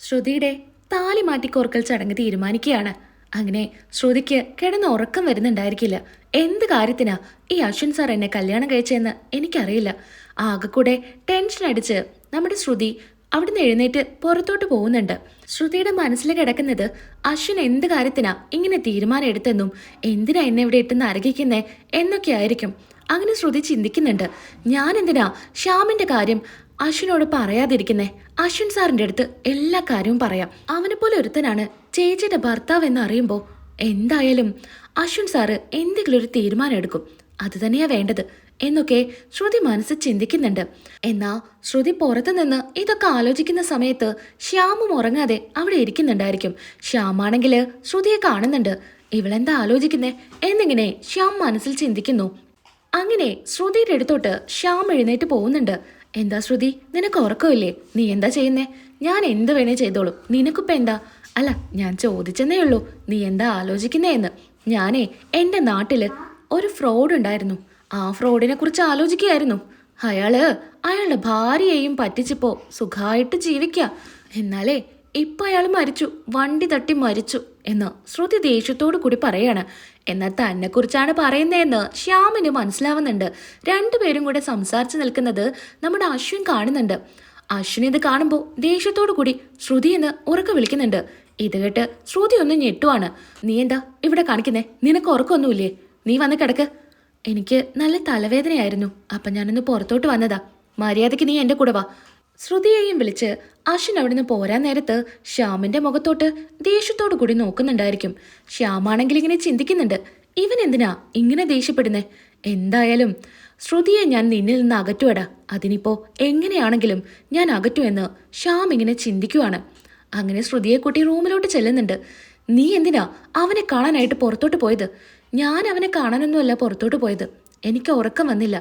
ശ്രുതിയുടെ താലി മാറ്റിക്കോർക്കൽ ചടങ്ങ് തീരുമാനിക്കുകയാണ്. അങ്ങനെ ശ്രുതിക്ക് കിടന്ന് ഉറക്കം വരുന്നുണ്ടായിരിക്കില്ല. എന്ത് കാര്യത്തിനാ ഈ അശ്വിൻ സാർ എന്നെ കല്യാണം കഴിച്ചതെന്ന് എനിക്കറിയില്ല. ആകെക്കൂടെ ടെൻഷൻ അടിച്ച് നമ്മുടെ ശ്രുതി അവിടുന്ന് എഴുന്നേറ്റ് പുറത്തോട്ട് പോകുന്നുണ്ട്. ശ്രുതിയുടെ മനസ്സിൽ കിടക്കുന്നത് അശ്വിൻ എന്ത് കാര്യത്തിനാ ഇങ്ങനെ തീരുമാനം എടുത്തെന്നും എന്തിനാ എന്നെ ഇവിടെ ഇട്ട് നരകിക്കുന്നേ എന്നൊക്കെ ആയിരിക്കും. അങ്ങനെ ശ്രുതി ചിന്തിക്കുന്നുണ്ട്. ഞാൻ എന്തിനാ ശ്യാമിന്റെ കാര്യം അശ്വിനോട് പറയാതിരിക്കുന്നേ? അശ്വിൻ സാറിന്റെ അടുത്ത് എല്ലാ കാര്യവും പറയാം. അവനെ പോലെ ഒരുത്തനാണ് ചേച്ചിയുടെ ഭർത്താവ് എന്ന് അറിയുമ്പോൾ എന്തായാലും അശ്വിൻ സാറ് എന്തെങ്കിലും ഒരു തീരുമാനം എടുക്കും. അത് തന്നെയാ വേണ്ടത് എന്നൊക്കെ ശ്രുതി മനസ്സിൽ ചിന്തിക്കുന്നുണ്ട്. എന്നാ ശ്രുതി പുറത്തു നിന്ന് ഇതൊക്കെ ആലോചിക്കുന്ന സമയത്ത് ശ്യാമും ഉറങ്ങാതെ അവിടെ ഇരിക്കുന്നുണ്ടായിരിക്കും. ശ്യാമാണെങ്കിൽ ശ്രുതിയെ കാണുന്നുണ്ട്. ഇവളെന്താ ആലോചിക്കുന്നേ എന്നിങ്ങനെ ശ്യാം മനസ്സിൽ ചിന്തിക്കുന്നു. അങ്ങനെ ശ്രുതിയുടെ അടുത്തോട്ട് ശ്യാം എഴുന്നേറ്റ് പോകുന്നുണ്ട്. എന്താ ശ്രുതി, നിനക്ക് ഉറക്കമില്ലേ? നീ എന്താ ചെയ്യുന്നേ? ഞാൻ എന്ത് വേണേ ചെയ്തോളൂ, നിനക്കിപ്പോ എന്താ? അല്ല, ഞാൻ ചോദിച്ചെന്നേ ഉള്ളൂ നീ എന്താ ആലോചിക്കുന്നേ എന്ന്. ഞാനേ എൻ്റെ നാട്ടില് ഒരു ഫ്രോഡ് ഉണ്ടായിരുന്നു. ആ ഫ്രോഡിനെ കുറിച്ച് ആലോചിക്കുകയായിരുന്നു. അയാളുടെ ഭാര്യയെയും പറ്റിച്ചിപ്പോ സുഖമായിട്ട് ജീവിക്കുക. എന്നാലേ ഇപ്പൊ അയാൾ മരിച്ചു, വണ്ടി തട്ടി മരിച്ചു എന്ന് ശ്രുതി ദേഷ്യത്തോടു കൂടി പറയാണ്. എന്നാൽ തന്നെ കുറിച്ചാണ് പറയുന്നതെന്ന് ശ്യാമിന് മനസ്സിലാവുന്നുണ്ട്. രണ്ടുപേരും കൂടെ സംസാരിച്ചു നിൽക്കുന്നത് നമ്മുടെ അശ്വിൻ കാണുന്നുണ്ട്. അശ്വിൻ ഇത് കാണുമ്പോൾ ദേഷ്യത്തോടു കൂടി ശ്രുതി എന്ന് ഉറക്കെ വിളിക്കുന്നുണ്ട്. ഇത് കേട്ട് ശ്രുതി ഒന്ന് ഞെട്ടുവാണ്. നീ എന്താ ഇവിടെ കാണിക്കുന്നേ? നിനക്ക് ഉറക്കമൊന്നുമില്ലേ? നീ വന്ന് കിടക്ക്. എനിക്ക് നല്ല തലവേദനയായിരുന്നു, അപ്പം ഞാനൊന്ന് പുറത്തോട്ട് വന്നതാ. മര്യാദയ്ക്ക് നീ എൻ്റെ കൂടെ വാ. ശ്രുതിയെയും വിളിച്ച് അശ്വിൻ അവിടുന്ന് പോരാൻ നേരത്ത് ശ്യാമിന്റെ മുഖത്തോട്ട് ദേഷ്യത്തോടു കൂടി നോക്കുന്നുണ്ടായിരിക്കും. ശ്യാമാണെങ്കിൽ ഇങ്ങനെ ചിന്തിക്കുന്നുണ്ട്, ഇവൻ എന്തിനാ ഇങ്ങനെ ദേഷ്യപ്പെടുന്നേ? എന്തായാലും ശ്രുതിയെ ഞാൻ നിന്നിൽ നിന്ന് അകറ്റുവടാ. അതിനിപ്പോ എങ്ങനെയാണെങ്കിലും ഞാൻ അകറ്റുമെന്ന് ശ്യാം ഇങ്ങനെ ചിന്തിക്കുവാണ്. അങ്ങനെ ശ്രുതിയെ കൂട്ടി റൂമിലോട്ട് ചെല്ലുന്നുണ്ട്. നീ എന്തിനാ അവനെ കാണാനായിട്ട് പുറത്തോട്ട് പോയത്? ഞാൻ അവനെ കാണാനൊന്നുമല്ല പുറത്തോട്ട് പോയത്. എനിക്ക് ഉറക്കം വന്നില്ല.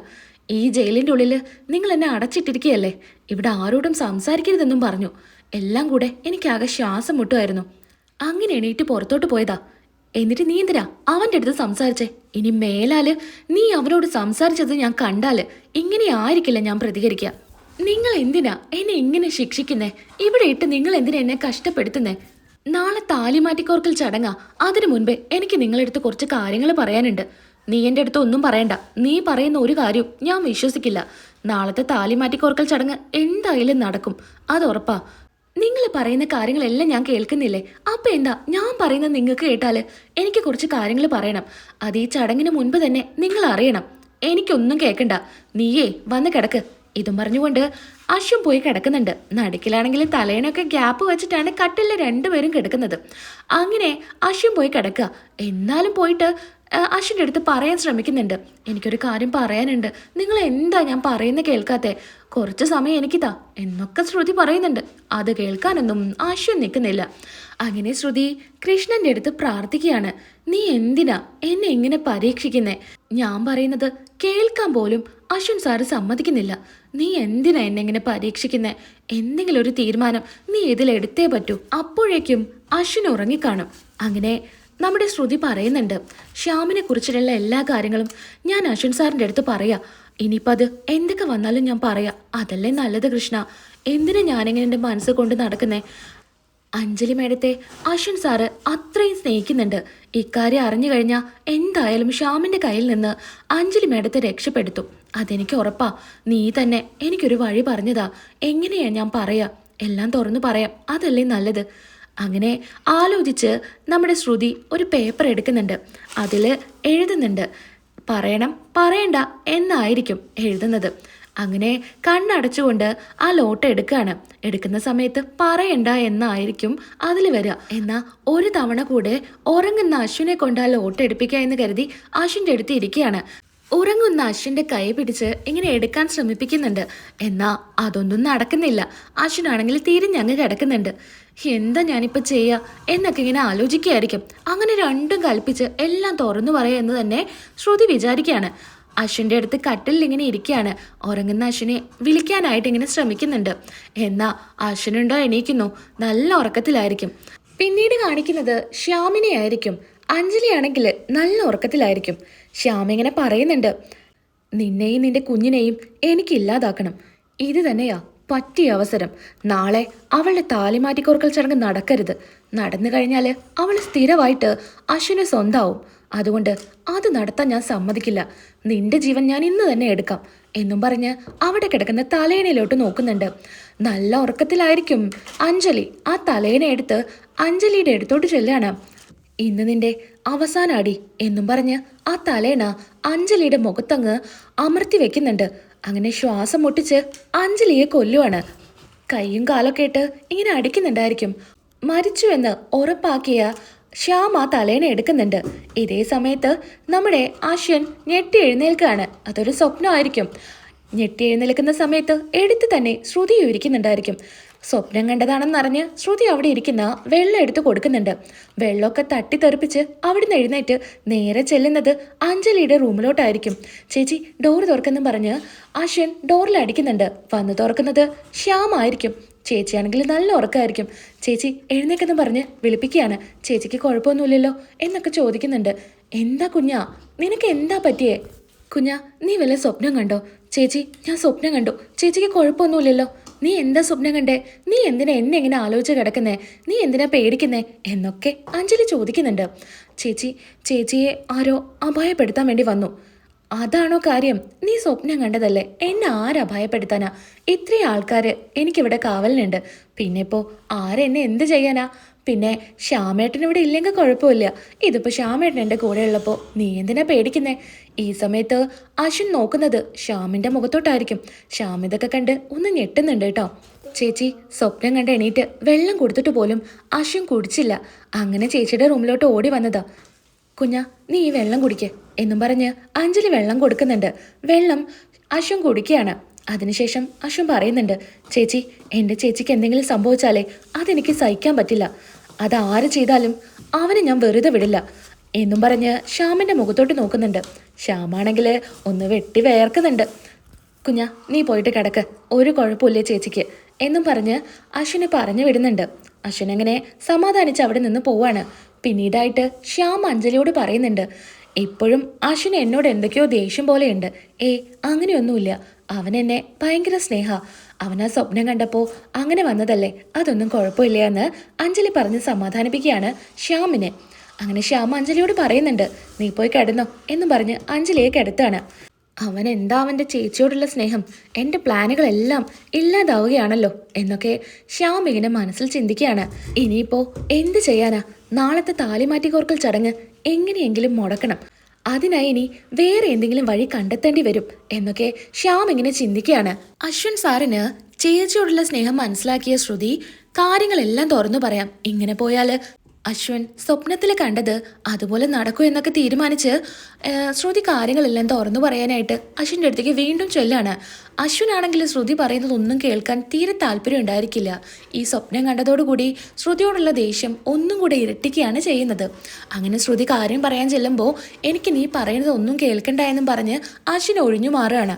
ഈ ജയിലിൻ്റെ ഉള്ളിൽ നിങ്ങൾ എന്നെ അടച്ചിട്ടിരിക്കുകയല്ലേ. ഇവിടെ ആരോടും സംസാരിക്കരുതെന്നും പറഞ്ഞു. എല്ലാം കൂടെ എനിക്കാകെ ശ്വാസം മുട്ടുമായിരുന്നു. അങ്ങനെ എണീറ്റ് പുറത്തോട്ട് പോയതാ. എന്നിട്ട് നീ എന്തിനാ അവൻ്റെ അടുത്ത് സംസാരിച്ചേ? ഇനി മേലാല് നീ അവനോട് സംസാരിച്ചത് ഞാൻ കണ്ടാല് ഇങ്ങനെ ആയിരിക്കില്ല ഞാൻ പ്രതികരിക്കുക. നിങ്ങൾ എന്തിനാ എന്നെ ഇങ്ങനെ ശിക്ഷിക്കുന്നേ? ഇവിടെ ഇട്ട് നിങ്ങൾ എന്തിനാ എന്നെ കഷ്ടപ്പെടുത്തുന്നേ? നാളെ താലിമാറ്റിക്കോർക്കൽ ചടങ്ങാ. അതിനു മുൻപേ എനിക്ക് നിങ്ങളെടുത്ത് കുറച്ച് കാര്യങ്ങൾ പറയാനുണ്ട്. നീ എൻ്റെ അടുത്ത് ഒന്നും പറയണ്ട. നീ പറയുന്ന ഒരു കാര്യവും ഞാൻ വിശ്വസിക്കില്ല. നാളത്തെ താലിമാറ്റിക്കോർക്കൽ ചടങ്ങ് എന്തായാലും നടക്കും, അത് ഉറപ്പാ. നിങ്ങൾ പറയുന്ന കാര്യങ്ങളെല്ലാം ഞാൻ കേൾക്കുന്നില്ലേ? അപ്പം എന്താ ഞാൻ പറയുന്നത് നിങ്ങൾക്ക് കേട്ടാല്? എനിക്ക് കുറച്ച് കാര്യങ്ങൾ പറയണം. അത് ഈ ചടങ്ങിന് മുൻപ് തന്നെ നിങ്ങൾ അറിയണം. എനിക്കൊന്നും കേൾക്കണ്ട. നീയേ വന്ന് കിടക്ക്. ഇതും പറഞ്ഞുകൊണ്ട് അശ്വൻ പോയി കിടക്കുന്നുണ്ട്. നടുക്കിലാണെങ്കിൽ തലേണൊക്കെ ഗ്യാപ്പ് വെച്ചിട്ടാണ് കട്ടിലിൽ രണ്ടുപേരും കിടക്കുന്നത്. അങ്ങനെ അശ്വൻ പോയി കിടക്കുക. എന്നാലും പോയിട്ട് അശ്വിൻ്റെ അടുത്ത് പറയാൻ ശ്രമിക്കുന്നുണ്ട്. എനിക്കൊരു കാര്യം പറയാനുണ്ട്. നിങ്ങൾ എന്താ ഞാൻ പറയുന്നത് കേൾക്കാത്തെ? കുറച്ച് സമയം എനിക്കിതാ എന്നൊക്കെ ശ്രുതി പറയുന്നുണ്ട്. അത് കേൾക്കാനൊന്നും അശ്വിൻ നിൽക്കുന്നില്ല. അങ്ങനെ ശ്രുതി കൃഷ്ണന്റെ അടുത്ത് പ്രാർത്ഥിക്കുകയാണ്. നീ എന്തിനാ എന്നെ ഇങ്ങനെ പരീക്ഷിക്കുന്നേ? ഞാൻ പറയുന്നത് കേൾക്കാൻ പോലും അശ്വിൻ സാറ് സമ്മതിക്കുന്നില്ല. നീ എന്തിനാ എന്നെ ഇങ്ങനെ പരീക്ഷിക്കുന്നേ? എന്തെങ്കിലും ഒരു തീരുമാനം നീ ഇതിലെടുത്തേ പറ്റൂ. അപ്പോഴേക്കും അശ്വിൻ ഉറങ്ങിക്കാണും. അങ്ങനെ നമ്മുടെ ശ്രുതി പറയുന്നുണ്ട്, ശ്യാമിനെ കുറിച്ചുള്ള എല്ലാ കാര്യങ്ങളും ഞാൻ അശ്വിൻ സാറിൻ്റെ അടുത്ത് പറയാം. ഇനിയിപ്പോൾ അത് എന്തൊക്കെ വന്നാലും ഞാൻ പറയാം. അതല്ലേ നല്ലത് കൃഷ്ണ. എന്തിനാ ഞാനിങ്ങനെ എൻ്റെ മനസ്സ് കൊണ്ട് നടക്കുന്നേ? അഞ്ജലി മേഡത്തെ അശ്വിൻ സാറ് അത്രയും സ്നേഹിക്കുന്നുണ്ട്. ഇക്കാര്യം അറിഞ്ഞു കഴിഞ്ഞാൽ എന്തായാലും ശ്യാമിൻ്റെ കയ്യിൽ നിന്ന് അഞ്ജലി മേഡത്തെ രക്ഷപ്പെടുത്തും. അതെനിക്ക് ഉറപ്പാ. നീ തന്നെ എനിക്കൊരു വഴി പറഞ്ഞതാ. എങ്ങനെയാ ഞാൻ പറയാ? എല്ലാം തുറന്നു പറയാം, അതല്ലേ നല്ലത്. അങ്ങനെ ആലോചിച്ച് നമ്മുടെ ശ്രുതി ഒരു പേപ്പർ എടുക്കുന്നുണ്ട്. അതിൽ എഴുതുന്നുണ്ട്. പറയണം പറയണ്ട എന്നായിരിക്കും എഴുതുന്നത്. അങ്ങനെ കണ്ണടച്ചുകൊണ്ട് ആ ലോട്ട് എടുക്കുകയാണ്. എടുക്കുന്ന സമയത്ത് പറയണ്ട എന്നായിരിക്കും അതിൽ വരിക. എന്നാൽ ഒരു തവണ കൂടെ ഉറങ്ങുന്ന അശ്വിനെ കൊണ്ട് ആ ലോട്ട് എടുപ്പിക്കുക എന്ന് കരുതി അശ്വിൻ്റെ അടുത്ത് ഇരിക്കുകയാണ്. ഉറങ്ങുന്ന അശ്വിൻ്റെ കൈ പിടിച്ച് ഇങ്ങനെ എടുക്കാൻ ശ്രമിപ്പിക്കുന്നുണ്ട്. എന്നാ അതൊന്നും നടക്കുന്നില്ല. അശ്വിനാണെങ്കിൽ തിരിഞ്ഞങ്ങ് കിടക്കുന്നുണ്ട്. എന്താ ഞാനിപ്പോൾ ചെയ്യുക എന്നൊക്കെ ഇങ്ങനെ ആലോചിക്കുകയായിരിക്കും. അങ്ങനെ രണ്ടും കൽപ്പിച്ച് എല്ലാം തുറന്നു പറയുക എന്ന് തന്നെ ശ്രുതി വിചാരിക്കുകയാണ്. അശ്വിൻ്റെ അടുത്ത് കട്ടിലിൽ ഇങ്ങനെ ഇരിക്കുകയാണ്. ഉറങ്ങുന്ന അശ്വിനെ വിളിക്കാനായിട്ട് ഇങ്ങനെ ശ്രമിക്കുന്നുണ്ട്. എന്നാ അശ്വിനുണ്ടോ എണീക്കുന്നു. നല്ല ഉറക്കത്തിലായിരിക്കും. പിന്നീട് കാണിക്കുന്നത് ശ്യാമിനെ ആയിരിക്കും. അഞ്ജലി ആണെങ്കിൽ നല്ല ഉറക്കത്തിലായിരിക്കും. ശ്യാം പറയുന്നുണ്ട്, നിന്നെയും നിന്റെ കുഞ്ഞിനെയും എനിക്കില്ലാതാക്കണം. ഇത് തന്നെയാ പറ്റിയ അവസരം. നാളെ അവളുടെ താലിമാറ്റിക്കോർക്കൽ ചടങ്ങ് നടക്കരുത്. നടന്നു കഴിഞ്ഞാൽ അവൾ സ്ഥിരമായിട്ട് അശ്വിന് സ്വന്തമാവും. അതുകൊണ്ട് അത് നടത്താൻ ഞാൻ സമ്മതിക്കില്ല. നിന്റെ ജീവൻ ഞാൻ ഇന്ന് തന്നെ എടുക്കാം എന്നും പറഞ്ഞ് അവിടെ കിടക്കുന്ന തലേണയിലോട്ട് നോക്കുന്നുണ്ട്. നല്ല ഉറക്കത്തിലായിരിക്കും അഞ്ജലി. ആ തലേണ എടുത്ത് അഞ്ജലിയുടെ അടുത്തോട്ട് ചെല്ലാണ്. ഇന്ന് നിന്റെ അവസാന അടി എന്നും പറഞ്ഞ് ആ തലേണ അഞ്ജലിയുടെ മുഖത്തങ്ങ് അമർത്തി വെക്കുന്നുണ്ട്. അങ്ങനെ ശ്വാസം മുട്ടിച്ച് അഞ്ജലിയെ കൊല്ലുവാണ്. കൈയും കാലൊക്കെ ഇട്ട് ഇങ്ങനെ അടിക്കുന്നുണ്ടായിരിക്കും. മരിച്ചു എന്ന് ഉറപ്പാക്കിയ ശ്യാം ആ തലേണ എടുക്കുന്നുണ്ട്. ഇതേ സമയത്ത് നമ്മുടെ അശ്വൻ ഞെട്ടി എഴുന്നേൽക്കുകയാണ്. അതൊരു സ്വപ്നമായിരിക്കും. ഞെട്ടി എഴുന്നേൽക്കുന്ന സമയത്ത് എടുത്ത് തന്നെ ശ്രുതി ഇരിക്കുന്നുണ്ടായിരിക്കും. സ്വപ്നം കണ്ടതാണെന്നറിഞ്ഞ് ശ്രുതി അവിടെ ഇരിക്കുന്ന വെള്ളം എടുത്ത് കൊടുക്കുന്നുണ്ട്. വെള്ളമൊക്കെ തട്ടിത്തെറിപ്പിച്ച് അവിടുന്ന് എഴുന്നേറ്റ് നേരെ ചെല്ലുന്നത് അഞ്ജലിയുടെ റൂമിലോട്ടായിരിക്കും. ചേച്ചി ഡോർ തുറക്കെന്നും പറഞ്ഞ് അശ്വൻ ഡോറിൽ അടിക്കുന്നുണ്ട്. വന്ന് തുറക്കുന്നത് ശ്യാമായിരിക്കും. ചേച്ചിയാണെങ്കിൽ നല്ല ഉറക്കമായിരിക്കും. ചേച്ചി എഴുന്നേക്കെന്ന് പറഞ്ഞ് വിളിപ്പിക്കുകയാണ്. ചേച്ചിക്ക് കുഴപ്പമൊന്നുമില്ലല്ലോ എന്നൊക്കെ ചോദിക്കുന്നുണ്ട്. എന്താ കുഞ്ഞാ, നിനക്ക് എന്താ പറ്റിയേ? കുഞ്ഞാ, നീ വല്ല സ്വപ്നം കണ്ടോ? ചേച്ചി ഞാൻ സ്വപ്നം കണ്ടു. ചേച്ചിക്ക് കുഴപ്പമൊന്നുമില്ലല്ലോ. നീ എന്താ സ്വപ്നം കണ്ടേ? നീ എന്തിനാ എന്നെ എങ്ങനെ ആലോചിച്ച് കിടക്കുന്നേ? നീ എന്തിനാ പേടിക്കുന്നേ എന്നൊക്കെ അഞ്ജലി ചോദിക്കുന്നുണ്ട്. ചേച്ചിയെ ആരോ അപായപ്പെടുത്താൻ വേണ്ടി വന്നു. അതാണോ കാര്യം? നീ സ്വപ്നം കണ്ടതല്ലേ? എന്നെ ആരാ ഭയപ്പെടുത്താനാ? ഇത്രയും ആൾക്കാർ എനിക്കിവിടെ കാവലിനുണ്ട്. പിന്നെ ഇപ്പോൾ ആരെന്നെ എന്ത് ചെയ്യാനാ? പിന്നെ ശ്യാമേട്ടൻ ഇവിടെ ഇല്ലെങ്കിൽ കുഴപ്പമില്ല. ഇതിപ്പോൾ ശ്യാമേട്ടൻ എൻ്റെ കൂടെ ഉള്ളപ്പോൾ നീ എന്തിനാ പേടിക്കുന്നേ? ഈ സമയത്ത് അശ്വിൻ നോക്കുന്നത് ശ്യാമിൻ്റെ മുഖത്തോട്ടായിരിക്കും. ശ്യാം ഇതൊക്കെ കണ്ട് ഒന്ന് ഞെട്ടുന്നുണ്ട് കേട്ടോ. ചേച്ചി സ്വപ്നം കണ്ട് എണീറ്റ് വെള്ളം കൊടുത്തിട്ട് പോലും അശ്വിൻ കുടിച്ചില്ല. അങ്ങനെ ചേച്ചിയുടെ റൂമിലോട്ട് ഓടി വന്നതാ. കുഞ്ഞാ, നീ ഈ വെള്ളം കുടിക്ക് എന്നും പറഞ്ഞ് അഞ്ജലി വെള്ളം കൊടുക്കുന്നുണ്ട്. വെള്ളം അശ്വൻ കുടിക്കുകയാണ്. അതിനുശേഷം അശ്വൻ പറയുന്നുണ്ട്, ചേച്ചി എൻ്റെ ചേച്ചിക്ക് എന്തെങ്കിലും സംഭവിച്ചാലേ അതെനിക്ക് സഹിക്കാൻ പറ്റില്ല. അതാര് ചെയ്താലും അവനെ ഞാൻ വെറുതെ വിടില്ല എന്നും പറഞ്ഞ് ശ്യാമിൻ്റെ മുഖത്തോട്ട് നോക്കുന്നുണ്ട്. ശ്യാമാണെങ്കിൽ ഒന്ന് വെട്ടി വേർക്കുന്നുണ്ട്. കുഞ്ഞാ, നീ പോയിട്ട് കിടക്ക്, ഒരു കുഴപ്പമില്ലേ ചേച്ചിക്ക് എന്നും പറഞ്ഞ് അശ്വിനെ പറഞ്ഞു വിടുന്നുണ്ട്. അശ്വിൻ അങ്ങനെ സമാധാനിച്ച് അവിടെ നിന്ന് പോവാണ്. പിന്നീടായിട്ട് ശ്യാം അഞ്ജലിയോട് പറയുന്നുണ്ട്, ഇപ്പോഴും അശ്വിന് എന്നോട് എന്തൊക്കെയോ ദേഷ്യം പോലെയുണ്ട്. അങ്ങനെയൊന്നുമില്ല. അവൻ എന്നെ ഭയങ്കര സ്നേഹ. അവൻ ആ സ്വപ്നം കണ്ടപ്പോൾ അങ്ങനെ വന്നതല്ലേ, അതൊന്നും കുഴപ്പമില്ല എന്ന് അഞ്ജലി പറഞ്ഞ് സമാധാനിപ്പിക്കുകയാണ് ശ്യാമിനെ. അങ്ങനെ ശ്യാം അഞ്ജലിയോട് പറയുന്നുണ്ട്, നീ പോയി കിടന്നോ എന്നും പറഞ്ഞ് അഞ്ജലിയെ കിടത്താണ്. അവൻ എന്താ അവൻ്റെ ചേച്ചിയോടുള്ള സ്നേഹം, എൻ്റെ പ്ലാനുകളെല്ലാം ഇല്ലാതാവുകയാണല്ലോ എന്നൊക്കെ ശ്യാം ഇങ്ങനെ മനസ്സിൽ ചിന്തിക്കുകയാണ്. ഇനിയിപ്പോൾ എന്ത് ചെയ്യാനാ? നാളത്തെ താലിമാറ്റിക്കോർക്കൽ ചടങ്ങ് എങ്ങനെയെങ്കിലും മുടക്കണം. അതിനായി ഇനി വേറെ എന്തെങ്കിലും വഴി കണ്ടെത്തേണ്ടി വരും എന്നൊക്കെ ശ്യാം ഇങ്ങനെ ചിന്തിക്കുകയാണ്. അശ്വിൻ സാറിന് ചേച്ചിയോടുള്ള സ്നേഹം മനസ്സിലാക്കിയ ശ്രുതി കാര്യങ്ങളെല്ലാം തുറന്നു പറയാം. ഇങ്ങനെ പോയാൽ അശ്വൻ സ്വപ്നത്തിൽ കണ്ടത് അതുപോലെ നടക്കൂ എന്നൊക്കെ തീരുമാനിച്ച് ശ്രുതി കാര്യങ്ങളെല്ലാം തുറന്നു പറയാനായിട്ട് അശ്വിൻ്റെ അടുത്തേക്ക് വീണ്ടും ചൊല്ലാണ്. അശ്വിനാണെങ്കിൽ ശ്രുതി പറയുന്നതൊന്നും കേൾക്കാൻ തീരെ താല്പര്യം ഉണ്ടായിരിക്കില്ല. ഈ സ്വപ്നം കണ്ടതോടുകൂടി ശ്രുതിയോടുള്ള ദേഷ്യം ഒന്നും കൂടെ ഇരട്ടിക്കുകയാണ് ചെയ്യുന്നത്. അങ്ങനെ ശ്രുതി കാര്യം പറയാൻ ചെല്ലുമ്പോൾ എനിക്ക് നീ പറയുന്നത് ഒന്നും കേൾക്കണ്ട എന്നും പറഞ്ഞ് അശ്വിൻ ഒഴിഞ്ഞു മാറുകയാണ്.